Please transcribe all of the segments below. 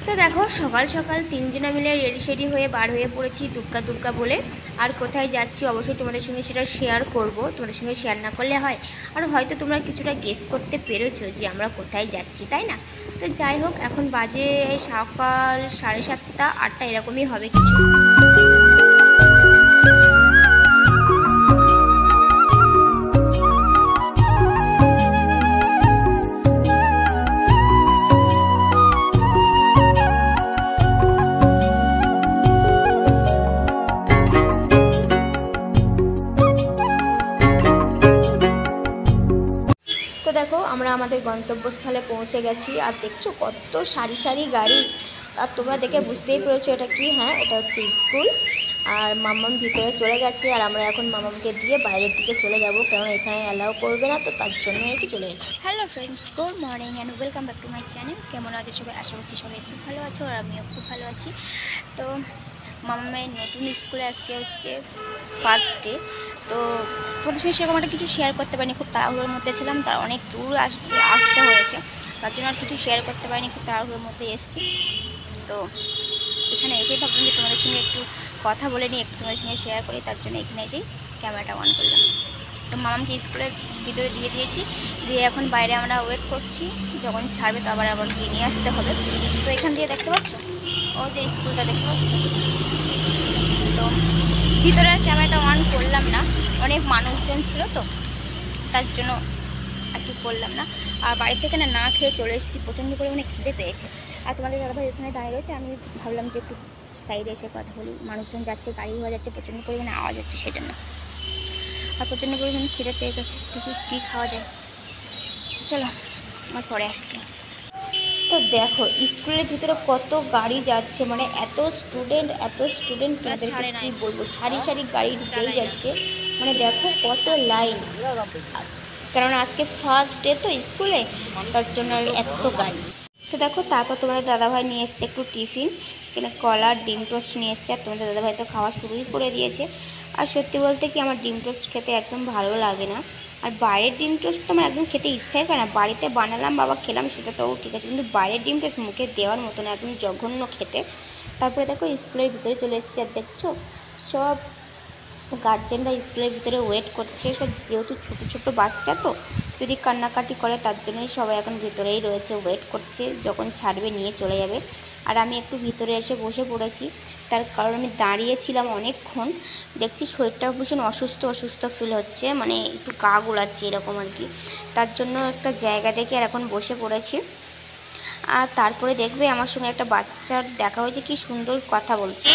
তো দেখো সকাল সকাল তিনজনা মিলে রেডি সেডি হয়ে বার হয়ে পড়েছি দুগ্গা দুগ্গা বলে। আর কোথায় যাচ্ছি অবশ্যই তোমাদের সঙ্গে সেটা শেয়ার করব, তোমাদের সঙ্গে শেয়ার না করলে হয়। আর হয়তো তোমরা কিছুটা গেস করতে পেরেছো যে আমরা কোথায় যাচ্ছি, তাই না? তো যাই হোক, এখন বাজে সকাল 7:30 8টা এরকমই হবে কিছু। তো দেখো আমরা আমাদের গন্তব্যস্থলে পৌঁছে গেছি, আর দেখছো কত সারি সারি গাড়ি। আর তোমরা দেখে বুঝতেই পেরেছো এটা কি। হ্যাঁ, এটা হচ্ছে স্কুল। আর মাম্মাম ভিতরে চলে গেছে, আর আমরা এখন মাম্মামকে দিয়ে বাইরের দিকে চলে যাব, কারণ এখানে অ্যালাউ করবে না, তো তার জন্য আর কি চলে যাচ্ছি। Hello friends, good morning and welcome back to my channel. কেমন আছো সবাই? আশা করছি সবাই খুব ভালো আছো, আর আমিও খুব ভালো আছি। তো মাম্মামের নতুন স্কুলে আজকে হচ্ছে ফার্স্ট ডে। তো তোমাদের সঙ্গে সেরকম একটা কিছু শেয়ার করতে পারিনি, খুব তাড়াহুড়োর মধ্যে ছিলাম, তার অনেক দূর আসতে হয়েছে, তার জন্য আর কিছু শেয়ার করতে পারিনি, খুব তাড়াহুড়োর মধ্যে এসেছি। তো এখানে এসেই ভাবলাম যে তোমাদের সঙ্গে একটু কথা বলে নিই, একটু তোমাদের সঙ্গে শেয়ার করি, তার জন্য এখানে এসেই ক্যামেরাটা অন করলাম। তো মামামকে স্কুলের ভিতরে দিয়ে দিয়েছি, দিয়ে এখন বাইরে আমরা ওয়েট করছি, যখন ছাড়বে তো আবার গিয়ে নিয়ে আসতে হবে। তো এখান দিয়ে দেখতে পাচ্ছ ও যে স্কুলটা দেখতে পাচ্ছ। তো ভিতরে আর ক্যামেরাটা অন করলাম না, অনেক মানুষজন ছিল তো তার জন্য একটু করলাম না। আর বাড়ি থেকে না খেয়ে চলে এসেছি, প্রচণ্ড পরিমাণে খিদে পেয়েছে। আর তোমাদের দাদাভাই এখানে দাঁড়িয়ে রয়েছে, আমি ভাবলাম যে একটু সাইডে এসে কথা বলি। মানুষজন যাচ্ছে, গাড়ি হয়ে যাচ্ছে, প্রচণ্ড পরিমাণে আওয়াজ হচ্ছে সেজন্য। আর প্রচণ্ড পরিমাণে খিদে পেয়ে গেছে, দেখি কী খাওয়া যায়। চলো আমার পরে আসছি। তো দেখো স্কুলের ভিতরে কত গাড়ি যাচ্ছে, মানে এত স্টুডেন্ট কী বলবো, সারি সারি গাড়ি ঢুকেই যাচ্ছে। মানে দেখো কত লাইন, কারণ আজকে ফার্স্ট ডে তো স্কুলে, তার জন্য এত গাড়ি। তো দেখো তারপর তোমাদের দাদাভাই নিয়ে এসছে একটু টিফিন, এখানে কলা ডিম টোস্ট নিয়ে এসছে, আর তোমাদের দাদাভাই তো খাওয়া শুরুই করে দিয়েছে। আর সত্যি বলতে কি আমার ডিম টোস্ট খেতে একদম ভালো লাগে না, আর বাইরের ডিম টোস্ট তো আমার একদম খেতে ইচ্ছাই করে না। বাড়িতে বানালাম, বাবা খেলাম, সেটা তো ঠিক আছে, কিন্তু বাইরের ডিম টোস্ট মুখে দেওয়ার মতো না, একদম জঘন্য খেতে। তারপরে দেখো স্কুলের ভিতরে চলে এসছে, আর দেখছো সব গার্জেনরা স্কুলের ভিতরে ওয়েট করছে। সব যেহেতু ছোটো ছোটো বাচ্চা তো যদি কান্নাকাটি করে, তার জন্যই সবাই এখন ভিতরেই রয়েছে, ওয়েট করছে যখন ছাড়বে নিয়ে চলে যাবে। আর আমি একটু ভিতরে এসে বসে পড়েছি, তার কারণ আমি দাঁড়িয়েছিলাম অনেকক্ষণ। দেখছি শরীরটা ভীষণ অসুস্থ ফিল হচ্ছে, মানে একটু গা গোলাচ্ছে এরকম আর কি। তার জন্য একটা জায়গা দেখে আর এখন বসে পড়েছি। আর তারপরে দেখবে আমার সঙ্গে একটা বাচ্চার দেখা হয়েছে, কি সুন্দর কথা বলছে,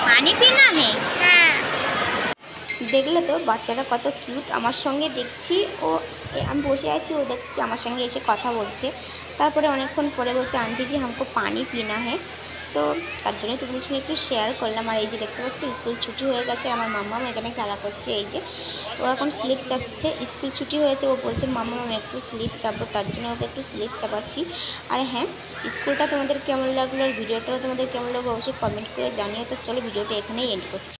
পানি পিনা নেই। হ্যাঁ, দেখলে তো বাচ্চাটা কত কিউট, আমার সঙ্গে দেখছি ও, আমি বসে আছি, ও দেখছি আমার সঙ্গে এসে কথা বলছে। তারপরে অনেকক্ষণ পরে বলছে আন্টি জি হামকো পানি পিনা হ্যাঁ। তো তার জন্যই তোমাদের সঙ্গে একটু শেয়ার করলাম। আর এই যে দেখতে পাচ্ছ স্কুল ছুটি হয়ে গেছে, আমার মাম্মাম এখানে খেলা করছে। এই যে ও এখন স্লিপ চাপছে, স্কুল ছুটি হয়েছে, ও বলছে মাম্মাম আমি একটু স্লিপ চাপবো, তার জন্য ওকে একটু স্লিপ চাপাচ্ছি। আর হ্যাঁ, স্কুলটা তোমাদের কেমন লাগলো, আর ভিডিওটাও তোমাদের কেমন লাগলো অবশ্যই কমেন্ট করে জানিও। তো চলো ভিডিওটা এখানেই এন্ড করছি।